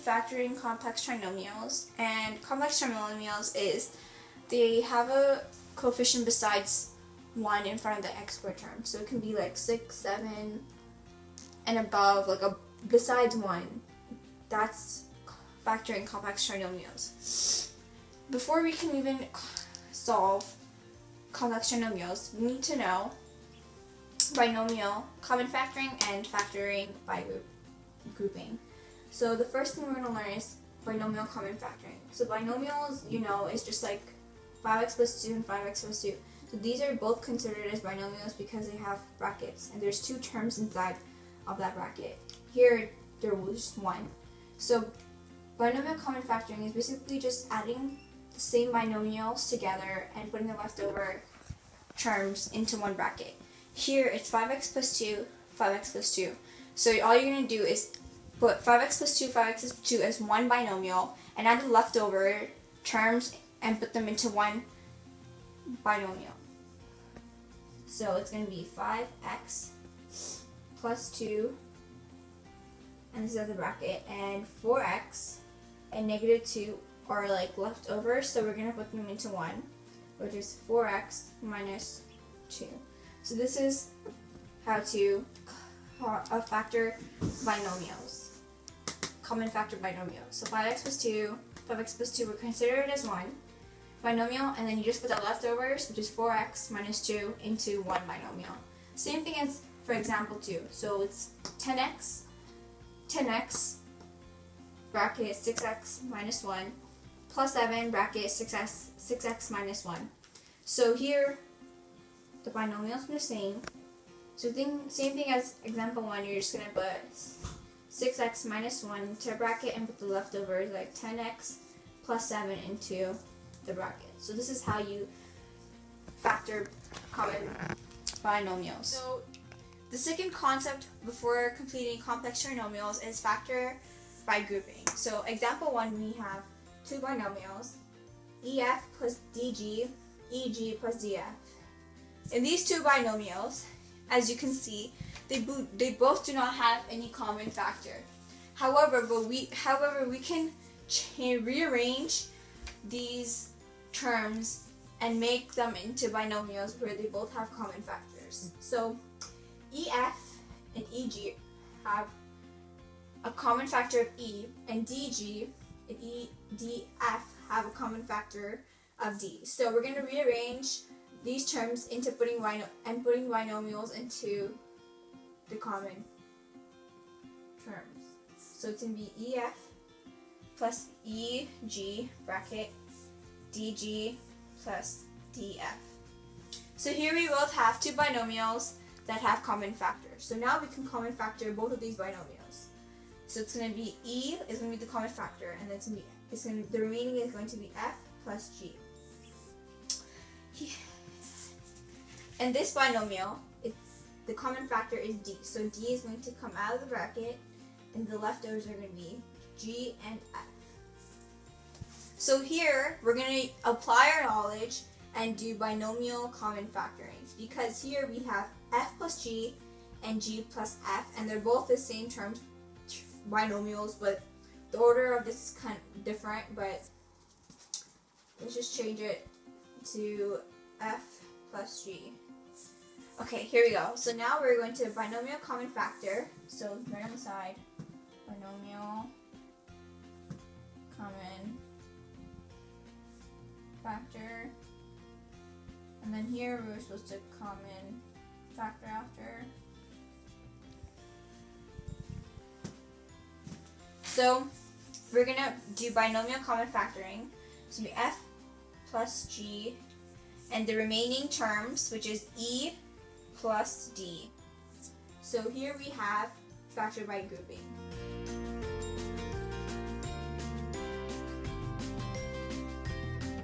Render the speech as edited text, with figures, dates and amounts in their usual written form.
factoring complex trinomials, and complex trinomials is they have a coefficient besides 1 in front of the x squared term. So it can be like 6, 7, and above, like besides 1. That's factoring complex trinomials. Before we can even solve complex trinomials, we need to know binomial common factoring and factoring by grouping. So the first thing we're going to learn is binomial common factoring. So binomials, you know, is just like 5x plus 2 and 5x plus 2. So these are both considered as binomials because they have brackets, and there's two terms inside of that bracket. Here, there was just one. So binomial common factoring is basically just adding the same binomials together and putting the leftover terms into one bracket. Here, it's 5x plus 2, 5x plus 2. So all you're going to do is put 5x plus 2, 5x plus 2 as one binomial and add the leftover terms and put them into one binomial. So it's going to be 5x plus 2, and this is the bracket, and 4x and negative 2 are like left over, so we're going to put them into 1, which is 4x minus 2. So this is how to factor binomials, common factor binomials. So 5x plus 2, 5x plus 2 were considered as one binomial, and then you just put the leftovers, which is 4x minus 2, into one binomial. Same thing as for example 2. So it's 10x bracket 6x minus 1 plus 7 bracket 6x minus 1. So here the binomials are the same. So same thing as example 1, you're just going to put 6x minus 1 into a bracket and put the leftovers like 10x plus 7 into the bracket. So this is how you factor common binomials. So the second concept before completing complex trinomials is factor by grouping. So example 1, we have two binomials, EF plus DG, EG plus DF. In these two binomials, as you can see, they both do not have any common factor. However, we can rearrange these terms and make them into binomials where they both have common factors. So EF and EG have a common factor of E, and DG and DF have a common factor of D. So we're going to rearrange these terms into putting binomials into the common terms. So it's going to be EF plus EG bracket DG plus DF. So here we both have two binomials that have common factors. So now we can common factor both of these binomials. So it's going to be E is going to be the common factor, and then the remaining is going to be F plus G. And this binomial, the common factor is D. So D is going to come out of the bracket, and the leftovers are going to be G and F. So here, we're going to apply our knowledge and do binomial common factoring, because here we have F plus G and G plus F, and they're both the same terms, binomials, but the order of this is kind of different, but let's just change it to F plus G. Okay, here we go. So now we're going to binomial common factor. So right on the side, binomial common factor. And then here we're supposed to common factor after. So we're going to do binomial common factoring. So we F plus G and the remaining terms, which is E plus D. So here we have factor by grouping.